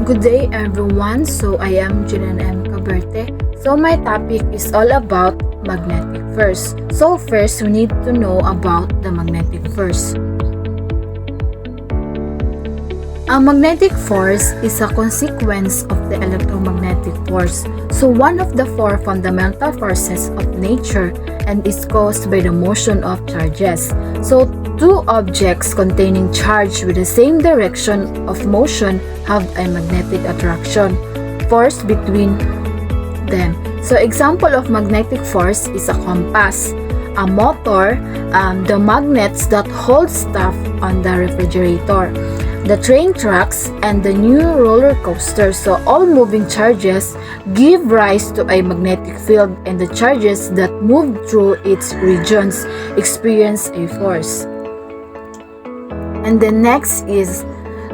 Good day everyone, so I am Jinan M. Caberte. So my topic is all about magnetic force. So first, we need to know about the magnetic force. A magnetic force is a consequence of the electromagnetic force. So one of the four fundamental forces of nature and is caused by the motion of charges. So two objects containing charge with the same direction of motion have a magnetic attraction force between them. So example of magnetic force is a compass, a motor, the magnets that hold stuff on the refrigerator, the train tracks, and the new roller coaster. So all moving charges give rise to a magnetic field, and the charges that move through its regions experience a force. And the next is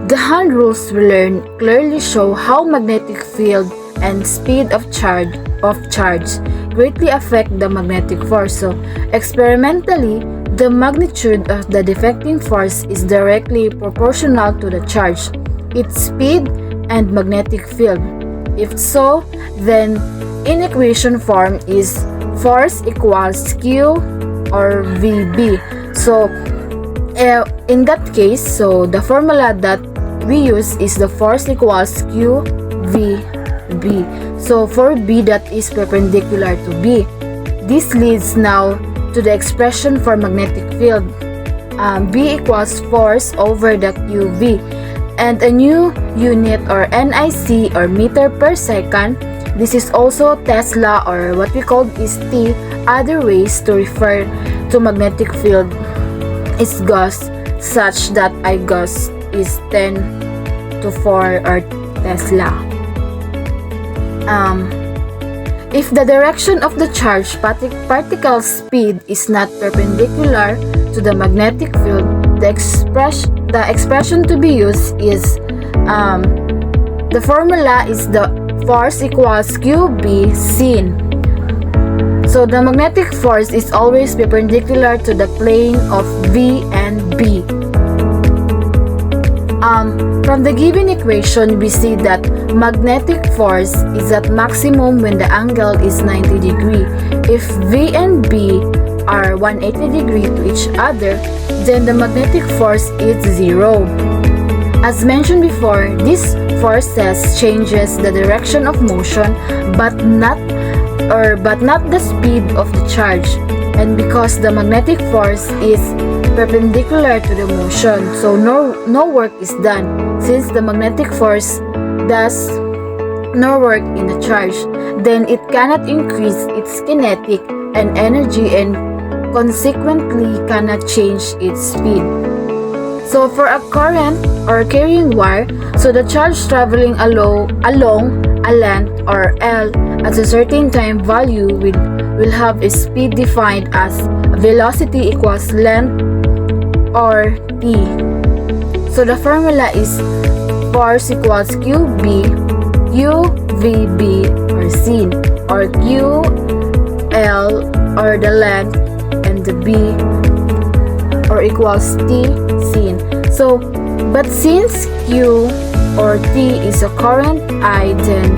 the hand rules we learn clearly show how magnetic field and speed of charge greatly affect the magnetic force. So experimentally, the magnitude of the deflecting force is directly proportional to the charge, its speed, and magnetic field. If so, then in equation form is force equals Q or VB. So in that case, so the formula that we use is the force equals Q VB. So for B that is perpendicular to B. This leads now to the expression for magnetic field. B equals force over the QV, and a new unit or NIC or meter per second. This is also Tesla or what we call is T. Other ways to refer to magnetic field is Gauss, such that I Gauss is 10 to 4 or Tesla. If the direction of the charged particle speed is not perpendicular to the magnetic field, the expression to be used is the formula is the force equals QB sin. So the magnetic force is always perpendicular to the plane of V and B. From the given equation, we see that magnetic force is at maximum when the angle is 90 degrees. If V and B are 180 degrees to each other, then the magnetic force is zero. As mentioned before, this forces changes the direction of motion but not the speed of the charge. And because the magnetic force is perpendicular to the motion, so no work is done. Since the magnetic force does no work in the charge, then it cannot increase its kinetic and energy and consequently cannot change its speed. So for a current or carrying wire, so the charge traveling along a length or L at a certain time value will have a speed defined as velocity equals length or T. So the formula is force equals QB, QVB or sin, or QL or the length, and the B or equals T sin. So but since Q or T is a current I, then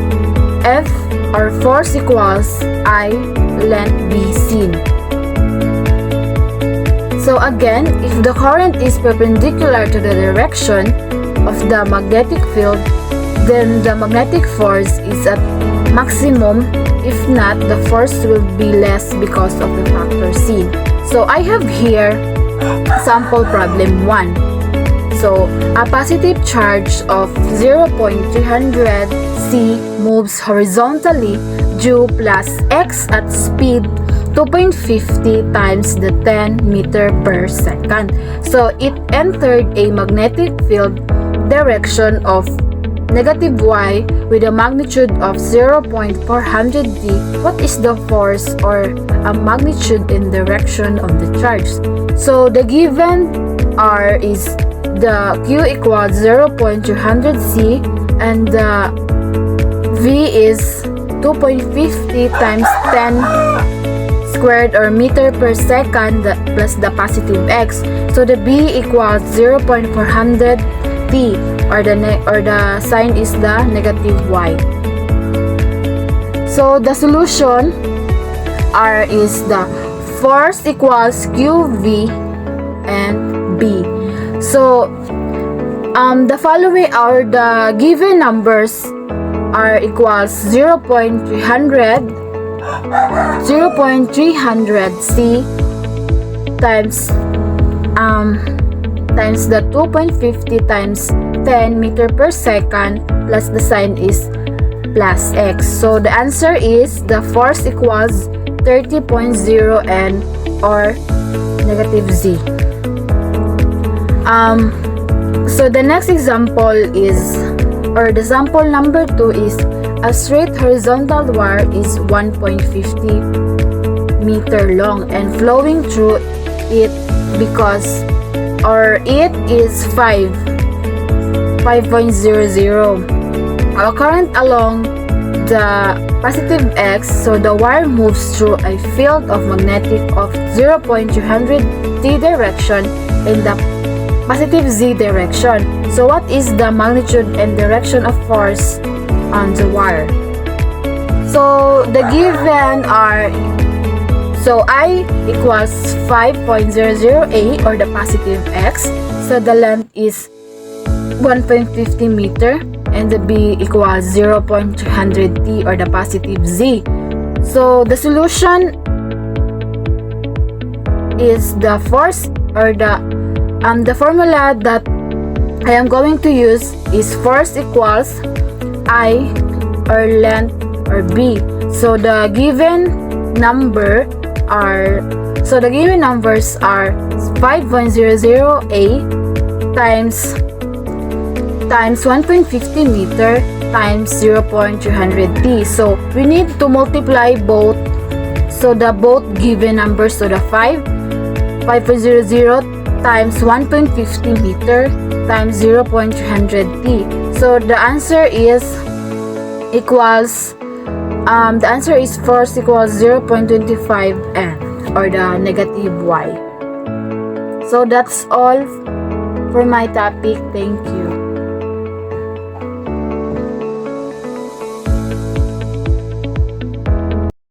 F or force equals I length B sin. So again, if the current is perpendicular to the direction of the magnetic field, then the magnetic force is at maximum. If not, the force will be less because of the factor C. So I have here sample problem 1. So a positive charge of 0.300 C moves horizontally due plus x at speed 2.50 times the 10 meter per second. So it entered a magnetic field direction of negative y with a magnitude of 0.400 d. What is the force or a magnitude in direction of the charge? So the given R is the Q equals 0.200 C and the V is 2.50 times 10 squared or meter per second plus the positive x. So the B equals 0.400 T or the sign is the negative y. So the solution R is the force equals QV and B. So the following are the given numbers are equals 0.300 C times the 2.50 times 10 meter per second plus the sign is plus x. So the answer is the force equals 30.0 N or negative Z. So the next example is, or the sample number 2 is, a straight horizontal wire is 1.50 meter long and flowing through it because, or it is 5.00. A current along the positive x, so the wire moves through a field of magnetic of 0.200 t direction in the positive z direction. So what is the magnitude and direction of force on the wire? So the given are, so I equals 5.00a or the positive x, so the length is 1.50 meter, and the b equals 0.200 t or the positive z. So the solution is the force, or the formula that I am going to use is force equals I or length or b. So the given number are, so the given numbers are 5.00a times 1.50 meter times 0.200 t. So we need to multiply both, so the both given numbers, so the 5.00 times 1.50 meter times 0.200 t. So the answer is equals the answer is force equals 0.25 N or the negative y. So that's all for my topic. Thank you.